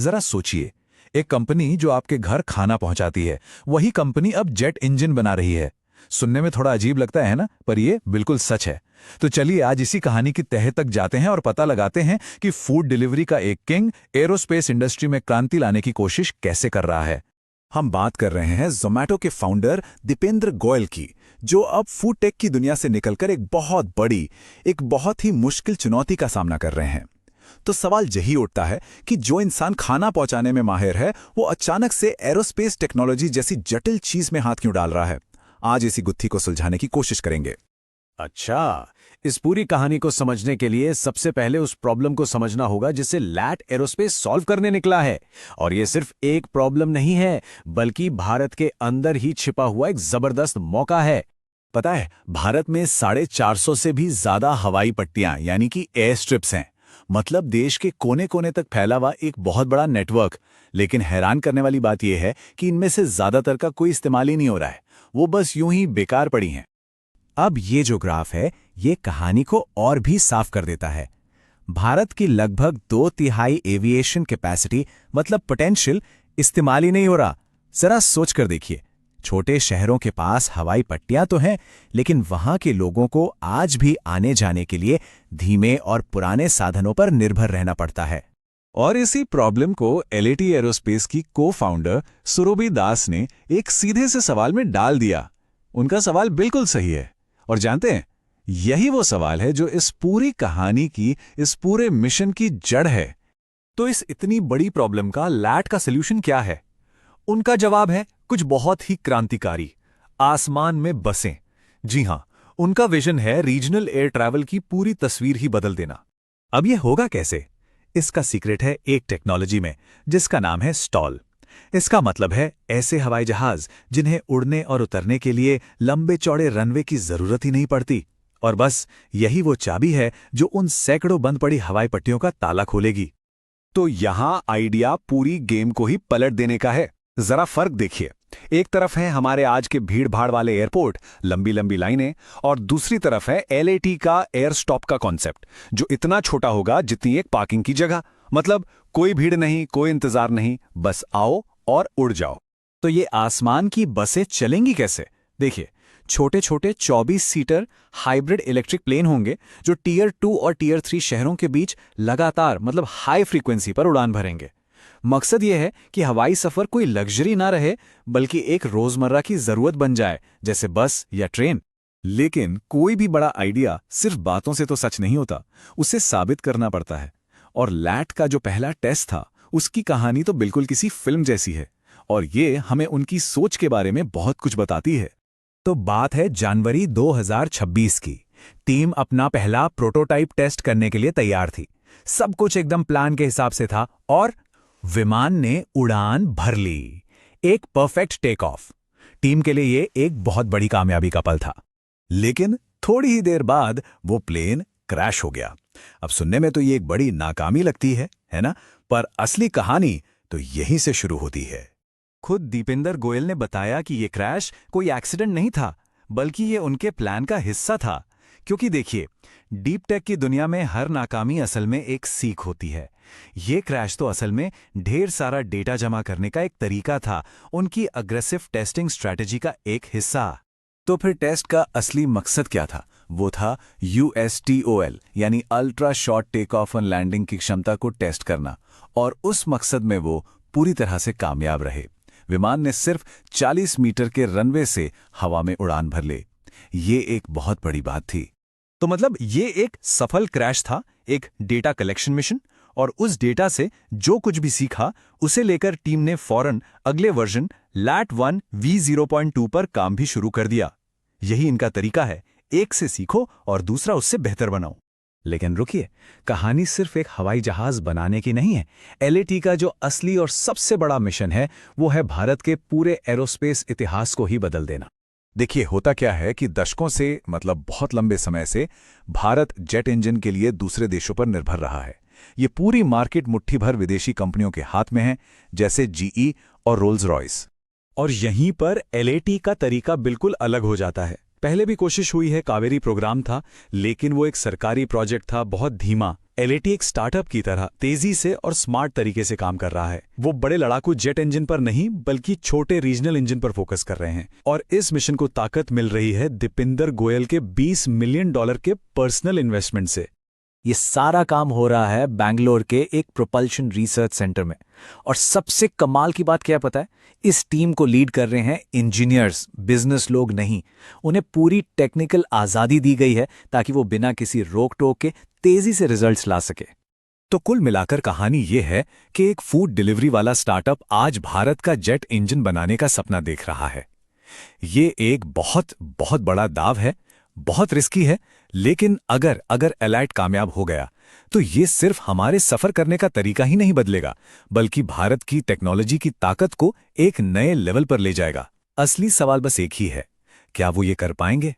जरा सोचिए, एक कंपनी जो आपके घर खाना पहुंचाती है, वही कंपनी अब जेट इंजन बना रही है। सुनने में थोड़ा अजीब लगता है ना, पर ये बिल्कुल सच है। तो चलिए आज इसी कहानी की तह तक जाते हैं और पता लगाते हैं कि फूड डिलीवरी का एक किंग एरोस्पेस इंडस्ट्री में क्रांति लाने की कोशिश कैसे कर रहा है। हम बात कर रहे हैं जोमैटो के फाउंडर दीपेंद्र गोयल की, जो अब फूड टेक की दुनिया से निकलकर एक बहुत ही मुश्किल चुनौती का सामना कर रहे हैं। तो सवाल यही उठता है कि जो इंसान खाना पहुंचाने में माहिर है, वो अचानक से एरोस्पेस टेक्नोलॉजी जैसी जटिल चीज में हाथ क्यों डाल रहा है। आज इसी गुत्थी को सुलझाने की कोशिश करेंगे। अच्छा, इस पूरी कहानी को समझने के लिए सबसे पहले उस प्रॉब्लम को समझना होगा जिसे लैट एरोस्पेस सॉल्व करने निकला है। और ये सिर्फ एक प्रॉब्लम नहीं है, बल्कि भारत के अंदर ही छिपा हुआ एक जबरदस्त मौका है। पता है, भारत में 450 से भी ज्यादा हवाई पट्टियां यानी कि एयर स्ट्रिप्स हैं। मतलब देश के कोने कोने तक फैला हुआ एक बहुत बड़ा नेटवर्क। लेकिन हैरान करने वाली बात यह है कि इनमें से ज्यादातर का कोई इस्तेमाल ही नहीं हो रहा है, वो बस यूं ही बेकार पड़ी हैं। अब ये जो ग्राफ है, ये कहानी को और भी साफ कर देता है। भारत की लगभग 2/3 एविएशन कैपेसिटी मतलब पोटेंशियल इस्तेमाल ही नहीं हो रहा। जरा सोच कर देखिए, छोटे शहरों के पास हवाई पट्टियां तो हैं, लेकिन वहां के लोगों को आज भी आने जाने के लिए धीमे और पुराने साधनों पर निर्भर रहना पड़ता है। और इसी प्रॉब्लम को एलएटी एरोस्पेस की को-फाउंडर सुरभि दास ने एक सीधे से सवाल में डाल दिया। उनका सवाल बिल्कुल सही है, और जानते हैं, यही वो सवाल है जो इस पूरी कहानी की, इस पूरे मिशन की जड़ है। तो इस इतनी बड़ी प्रॉब्लम का लैट का सलूशन क्या है? उनका जवाब है कुछ बहुत ही क्रांतिकारी, आसमान में बसें। जी हां, उनका विजन है रीजनल एयर ट्रैवल की पूरी तस्वीर ही बदल देना। अब यह होगा कैसे? इसका सीक्रेट है एक टेक्नोलॉजी में, जिसका नाम है स्टॉल। इसका मतलब है ऐसे हवाई जहाज जिन्हें उड़ने और उतरने के लिए लंबे चौड़े रनवे की जरूरत ही नहीं पड़ती। और बस यही वो चाबी है जो उन सैकड़ों बंद पड़ी हवाई पट्टियों का ताला खोलेगी। तो यहां आइडिया पूरी गेम को ही पलट देने का है। जरा फर्क देखिए, एक तरफ है हमारे आज के भीड़ भाड़ वाले एयरपोर्ट, लंबी लंबी लाइनें, और दूसरी तरफ है एलएटी का एयर स्टॉप का कॉन्सेप्ट, जो इतना छोटा होगा जितनी एक पार्किंग की जगह। मतलब कोई भीड़ नहीं, कोई इंतजार नहीं, बस आओ और उड़ जाओ। तो ये आसमान की बसें चलेंगी कैसे? देखिए, छोटे छोटे 24 सीटर हाइब्रिड इलेक्ट्रिक प्लेन होंगे, जो टीयर 2 और टीयर 3 शहरों के बीच लगातार मतलब हाई फ्रीक्वेंसी पर उड़ान भरेंगे। मकसद यह है कि हवाई सफर कोई लग्जरी ना रहे, बल्कि एक रोजमर्रा की जरूरत बन जाए, जैसे बस या ट्रेन। लेकिन कोई भी बड़ा आइडिया सिर्फ बातों से तो सच नहीं होता, उसे साबित करना पड़ता है। और लैट का जो पहला टेस्ट था, उसकी कहानी तो बिल्कुल किसी फिल्म जैसी है, और ये हमें उनकी सोच के बारे में बहुत कुछ बताती है। तो बात है जनवरी 2026 की। टीम अपना पहला प्रोटोटाइप टेस्ट करने के लिए तैयार थी। सब कुछ एकदम प्लान के हिसाब से था, और विमान ने उड़ान भर ली। एक परफेक्ट टेक ऑफ। टीम के लिए ये एक बहुत बड़ी कामयाबी का पल था। लेकिन थोड़ी ही देर बाद वो प्लेन क्रैश हो गया। अब सुनने में तो ये एक बड़ी नाकामी लगती है ना? पर असली कहानी तो यहीं से शुरू होती है। खुद दीपेंद्र गोयल ने बताया कि ये क्रैश कोई एक्सीडेंट नहीं था, बल्कि ये उनके प्लान का हिस्सा था। क्योंकि देखिए, डीप टेक की दुनिया में हर नाकामी असल में एक सीख होती है। ये क्रैश तो असल में ढेर सारा डेटा जमा करने का एक तरीका था, उनकी अग्रेसिव टेस्टिंग स्ट्रैटेजी का एक हिस्सा। तो फिर टेस्ट का असली मकसद क्या था? वो था USTOL यानी ultra short take off and landing की क्षमता को टेस्ट करना, और उस मकसद में वो पूरी तरह से कामयाब रहे। विमान ने सिर्फ 40 मीटर के रनवे से हवा में उड़ान भर ले। ये एक बहुत बड़ी बात थी। तो मतलब ये एक सफल क्रैश था, एक डेटा कलेक्शन मिशन, और उस डेटा से जो कुछ भी सीखा, उसे लेकर टीम ने फौरन अगले वर्जन लैट 1 V0.2 पर काम भी शुरू कर दिया। यही इनका तरीका है, एक से सीखो और दूसरा उससे बेहतर बनाओ। लेकिन रुकिए, कहानी सिर्फ एक हवाई जहाज बनाने की नहीं है। एलएटी का जो असली और सबसे बड़ा मिशन है, वो है भारत के पूरे एरोस्पेस इतिहास को ही बदल देना। देखिए, होता क्या है कि दशकों से, मतलब बहुत लंबे समय से, भारत जेट इंजन के लिए दूसरे देशों पर निर्भर रहा है। ये पूरी मार्केट मुट्ठी भर विदेशी कंपनियों के हाथ में है, जैसे GE और रोल्स रॉयस। और यहीं पर एलएटी का तरीका बिल्कुल अलग हो जाता है। पहले भी कोशिश हुई है, कावेरी प्रोग्राम था, लेकिन वो एक सरकारी प्रोजेक्ट था, बहुत धीमा। एलएटी एक स्टार्टअप की तरह तेजी से और स्मार्ट तरीके से काम कर रहा है। वो बड़े लड़ाकू जेट इंजन पर नहीं, बल्कि छोटे रीजनल इंजन पर फोकस कर रहे हैं। और इस मिशन को ताकत मिल रही है दीपिंदर गोयल के $20 मिलियन के पर्सनल इन्वेस्टमेंट से। ये सारा काम हो रहा है बैंगलोर के एक प्रोपल्शन रिसर्च सेंटर में। और सबसे कमाल की बात क्या पता है? इस टीम को लीड कर रहे हैं इंजीनियर्स, बिजनेस लोग नहीं। उन्हें पूरी टेक्निकल आज़ादी दी गई है ताकि वो बिना किसी रोक टोक के तेजी से रिजल्ट्स ला सके। तो कुल मिलाकर कहानी ये है कि एक फूड डिलीवरी वाला स्टार्टअप आज भारत का जेट इंजन बनाने का सपना देख रहा है। ये एक बहुत बहुत बड़ा दाव है, बहुत रिस्की है, लेकिन अगर एलाइट कामयाब हो गया तो ये सिर्फ हमारे सफर करने का तरीका ही नहीं बदलेगा, बल्कि भारत की टेक्नोलॉजी की ताकत को एक नए लेवल पर ले जाएगा। असली सवाल बस एक ही है, क्या वो ये कर पाएंगे?